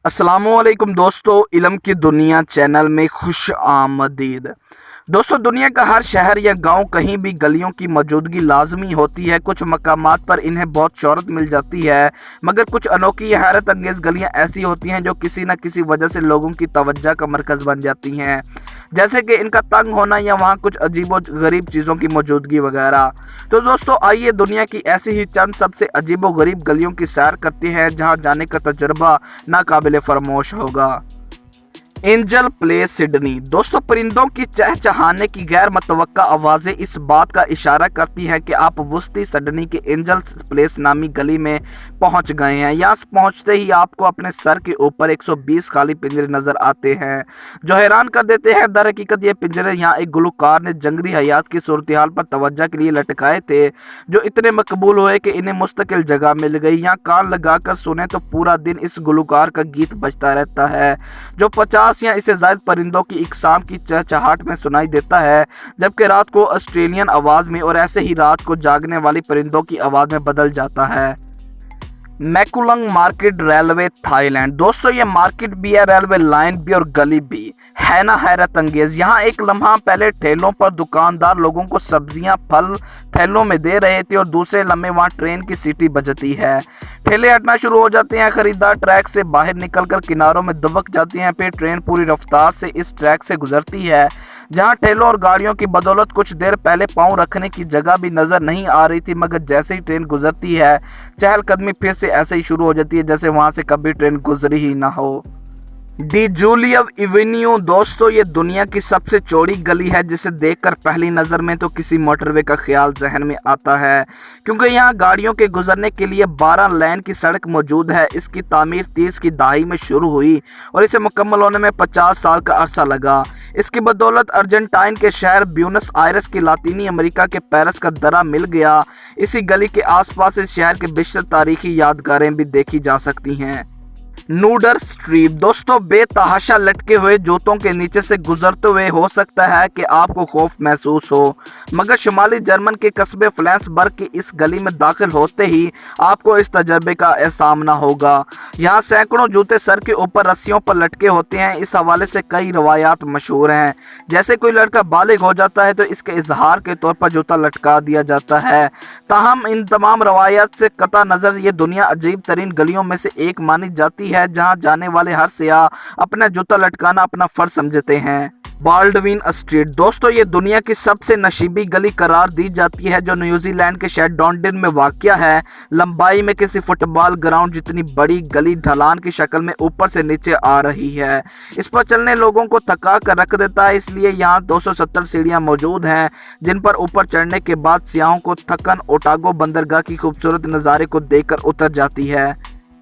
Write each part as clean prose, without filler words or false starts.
अस्सलामुअलैकुम दोस्तों, इल्म की दुनिया चैनल में खुश आमदीद। दोस्तों, दुनिया का हर शहर या गांव कहीं भी गलियों की मौजूदगी लाजमी होती है। कुछ मकामात पर इन्हें बहुत शोहरत मिल जाती है, मगर कुछ अनोखी या हैरत अंगेज गलियां ऐसी होती हैं जो किसी न किसी वजह से लोगों की तवज्जो का मरकज़ बन जाती हैं, जैसे कि इनका तंग होना या वहाँ कुछ अजीबो गरीब चीज़ों की मौजूदगी वगैरह। तो दोस्तों, आइए दुनिया की ऐसी ही चंद सबसे अजीबो गरीब गलियों की सैर करते हैं जहाँ जाने का तजुर्बा नाकाबिले फरामोश होगा। Angel place Sydney. दोस्तों, परिंदों की चहचहाने की गैर मुतवक्का आवाज़ें इस बात का इशारा करती हैं कि आप वस्ती सिडनी के एंजल प्लेस नामी गली में पहुंच गए हैं। यहाँ पहुंचते ही आपको अपने सर के ऊपर 120 खाली पिंजरे नजर आते हैं जो हैरान कर देते हैं। दर हकीकत ये पिंजरे यहाँ एक गुलकार ने जंगली हयात की सूरत हाल पर तवज्जो के लिए लटकाए थे, जो इतने मकबूल हुए कि इन्हें मुस्तकिल जगह मिल गई। यहाँ कान लगाकर सुने तो पूरा दिन इस गुलकार का गीत बजता रहता है, जो 50 या इससे ज्यादा परिंदों की इकसाम की चहचहाट में सुनाई देता है, जबकि रात को ऑस्ट्रेलियन आवाज में और ऐसे ही रात को जागने वाली परिंदों की आवाज में बदल जाता है। मैकुलंग मार्केट रेलवे थाईलैंड। दोस्तों, ये मार्केट भी है, रेलवे लाइन भी और गली भी है ना हैरत अंगेज। यहाँ एक लम्हा पहले ठेलों पर दुकानदार लोगों को सब्जियां फल थैलों में दे रहे थे और दूसरे लम्हे वहाँ ट्रेन की सीटी बजती है। ठेले हटना शुरू हो जाते हैं, खरीदार ट्रैक से बाहर निकलकर किनारों में दुबक जाती हैं। फिर ट्रेन पूरी रफ्तार से इस ट्रैक से गुजरती है, जहां ठेलों और गाड़ियों की बदौलत कुछ देर पहले पांव रखने की जगह भी नजर नहीं आ रही थी, मगर जैसे ही ट्रेन गुजरती है चहलकदमी फिर से ऐसे ही शुरू हो जाती है जैसे वहां से कभी ट्रेन गुजरी ही ना हो। डी जूलियव एवेन्यू। दोस्तों, ये दुनिया की सबसे चौड़ी गली है, जिसे देखकर पहली नज़र में तो किसी मोटरवे का ख्याल जहन में आता है, क्योंकि यहाँ गाड़ियों के गुजरने के लिए 12 लेन की सड़क मौजूद है। इसकी तामीर 30 की दहाई में शुरू हुई और इसे मुकम्मल होने में 50 साल का अरसा लगा। इसकी बदौलत अर्जेंटाइन के शहर ब्यूनस आयरस की लातीनी अमेरिका के पेरिस का दरा मिल गया। इसी गली के आसपास इस शहर के बेशतर तारीखी यादगारें भी देखी जा सकती हैं। नूडर स्ट्रीप। दोस्तों, बेतहाशा लटके हुए जूतों के नीचे से गुजरते हुए हो सकता है कि आपको खौफ महसूस हो, मगर शुमाली जर्मन के कस्बे फ्लैंसबर्ग की इस गली में दाखिल होते ही आपको इस तजर्बे का सामना होगा। यहाँ सैकड़ों जूते सर के ऊपर रस्सियों पर लटके होते हैं। इस हवाले से कई रवायात मशहूर हैं, जैसे कोई लड़का बालिग हो जाता है तो इसके इजहार के तौर पर जूता लटका दिया जाता है। ताहम इन तमाम रवायात से कता नज़र ये दुनिया अजीब तरीन गलियों में से एक मानी जाती है, जहां जाने वाले हर सियाह अपना जूता लटकाना अपना फर्ज समझते हैं। Baldwin street. दोस्तों, ये दुनिया की सबसे नशीबी गली करार दी जाती है, जो न्यूजीलैंड के शहर डॉन्डिन में वाक़या है। लंबाई में किसी फुटबॉल ग्राउंड जितनी बड़ी गली ढलान की शक्ल में ऊपर से नीचे आ रही है। इस पर चलने लोगों को थका कर रख देता है, इसलिए यहाँ 270 सीढ़ियाँ मौजूद हैं, जिन पर ऊपर चढ़ने के बाद सियाहों को थकन ओटागो बंदरगाह की खूबसूरत नज़ारे को देखकर उतर जाती है।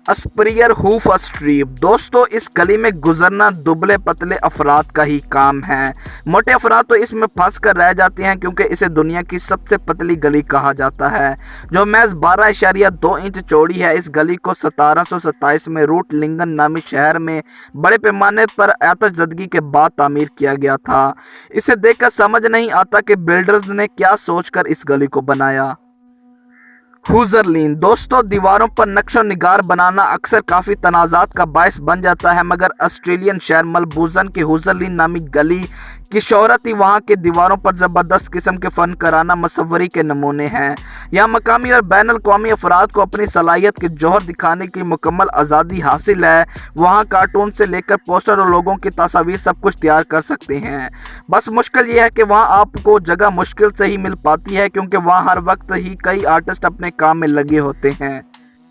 स्प्रियर हूफ स्ट्रीप। दोस्तों, इस गली में गुजरना दुबले पतले अफराद का ही काम है। मोटे अफराद तो इसमें फंस कर रह जाते हैं, क्योंकि इसे दुनिया की सबसे पतली गली कहा जाता है, जो महज 12.2 इंच चौड़ी है। इस गली को 1727 में रूट लिंगन नामी शहर में बड़े पैमाने पर आतिशज़दगी के बाद तामीर किया गया था। इसे देखकर समझ नहीं आता कि बिल्डर्स ने क्या सोचकर इस गली को बनाया। हुजरलिन। दोस्तों, दीवारों पर नक्शो निगार बनाना अक्सर काफ़ी तनाज़ात का बायस बन जाता है, मगर ऑस्ट्रेलियन शहर मलबूजन के हुजरलिन नामी गली की शोहरत ही वहाँ के दीवारों पर ज़बरदस्त किस्म के फ़नकाराना मसव्वरी के नमूने हैं। यहाँ मकामी और बैन अल-क़ौमी अफराद को अपनी सलाहियत के जौहर दिखाने की मुकम्मल आज़ादी हासिल है। वहाँ कार्टून से लेकर पोस्टर और लोगों की तस्वीर सब कुछ तैयार कर सकते हैं। बस मुश्किल ये है कि वहाँ आपको जगह मुश्किल से ही मिल पाती है, क्योंकि वहाँ हर वक्त ही कई आर्टिस्ट अपने काम में लगे होते हैं।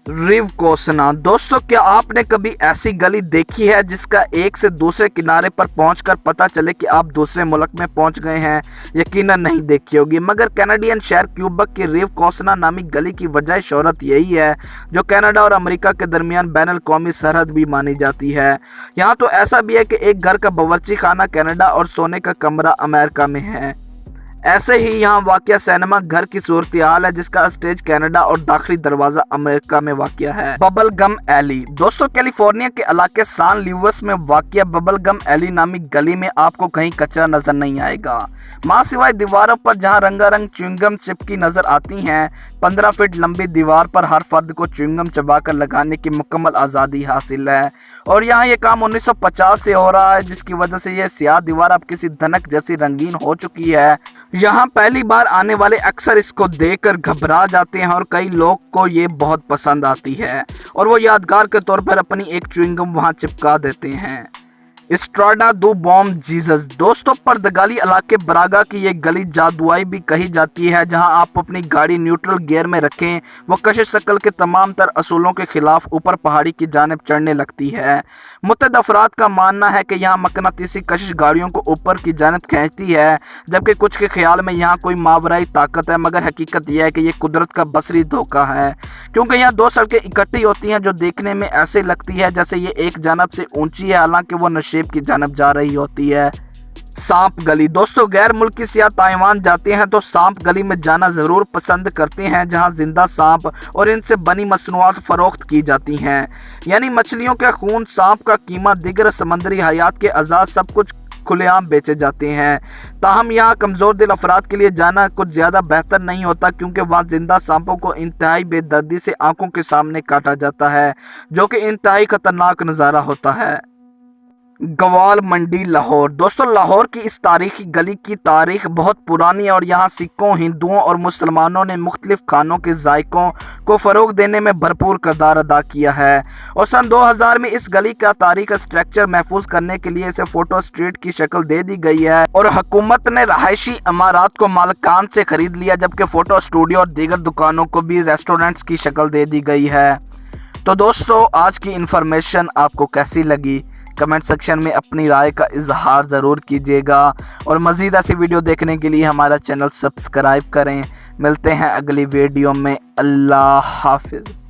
रिव कोसना। दोस्तों, क्या आपने कभी ऐसी गली देखी है जिसका एक से दूसरे किनारे पर पहुंचकर पता चले कि आप दूसरे मुल्क में पहुंच गए हैं? यकीनन नहीं देखी होगी, मगर कैनेडियन शहर क्यूबक की रिव कोसना नामी गली की वजह शोहरत यही है, जो कनाडा और अमेरिका के दरमियान बैन अल-क़ौमी सरहद भी मानी जाती है। यहाँ तो ऐसा भी है कि एक घर का बावर्ची खाना कनाडा और सोने का कमरा अमेरिका में है। ऐसे ही यहाँ वाक़या सिनेमा घर की सूरत हाल है, जिसका स्टेज कनाडा और दाखिली दरवाजा अमेरिका में वाक़या है। Bubble gum alley. दोस्तों, कैलिफोर्निया के इलाके सान ल्यूइस में वाक़या बबल गम एली नामी गली में आपको कहीं कचरा नजर नहीं आएगा, माँ सिवाय दीवारों पर जहाँ रंगारंग च्युइंगम चिपकी नजर आती हैं। 15 फीट लंबी दीवार पर हर फर्द को च्युइंगम चबाकर लगाने की मुकम्मल आज़ादी हासिल है और यहाँ ये काम 1950 से हो रहा है, जिसकी वजह से ये स्याह दीवार अब किसी धनक जैसी रंगीन हो चुकी है। यहाँ पहली बार आने वाले अक्सर इसको देखकर घबरा जाते हैं और कई लोग को ये बहुत पसंद आती है और वो यादगार के तौर पर अपनी एक च्युइंगम वहाँ चिपका देते हैं। स्ट्राडा दो बॉम जीसस। दोस्तों, पुर्तगाली इलाके ब्रागा की ये गली जादुई भी कही जाती है, जहां आप अपनी गाड़ी न्यूट्रल गियर में रखें वो कशिश शक्ल के तमाम तर असूलों के खिलाफ ऊपर पहाड़ी की जानिब चढ़ने लगती है। मुतअद्दिद अफराद का मानना है कि यहाँ मकनातीसी कशिश गाड़ियों को ऊपर की जानिब खींचती है, जबकि कुछ के ख्याल में यहाँ कोई मावराई ताकत है, मगर हकीकत यह है कि ये कुदरत का बसरी धोखा है, क्योंकि यहाँ दो सड़कें इकट्ठी होती हैं जो देखने में ऐसे लगती है जैसे ये एक जानब से ऊंची है, हालांकि वो नशेब की जानब जा रही होती है। सांप गली। दोस्तों, गैर मुल्की सियाह ताइवान जाते हैं तो सांप गली में जाना जरूर पसंद करते हैं, जहां जिंदा सांप और इनसे बनी मसनूआत फरोख्त की जाती हैं, यानी मछलियों का खून, सांप का कीमा, दिगर समंदरी हयात के अज़ाद सब कुछ खुलेआम बेचे जाते हैं। ताहम यहाँ कमज़ोर दिल अफराद के लिए जाना कुछ ज़्यादा बेहतर नहीं होता, क्योंकि वहाँ जिंदा सांपों को इंतहाई बेदर्दी से आंखों के सामने काटा जाता है, जो कि इंतहाई खतरनाक नज़ारा होता है। गवाल मंडी लाहौर। दोस्तों, लाहौर की इस तारीखी गली की तारीख बहुत पुरानी है और यहाँ सिखों, हिंदुओं और मुसलमानों ने मुख्तलिफ खानों के जायकों को फ़रोग देने में भरपूर किरदार अदा किया है और सन 2000 में इस गली का तारीख स्ट्रक्चर महफूज करने के लिए इसे फोटो स्ट्रीट की शक्ल दे दी गई है और हुकूमत ने रहायशी इमारात को मालिकान से खरीद लिया, जबकि फ़ोटो स्टूडियो और दीगर दुकानों को भी रेस्टोरेंट्स की शक्ल दे दी गई है। तो दोस्तों, आज की इन्फॉर्मेशन आपको कैसी लगी? कमेंट सेक्शन में अपनी राय का इजहार ज़रूर कीजिएगा और मज़ीद ऐसी वीडियो देखने के लिए हमारा चैनल सब्सक्राइब करें। मिलते हैं अगली वीडियो में। अल्लाह हाफिज़।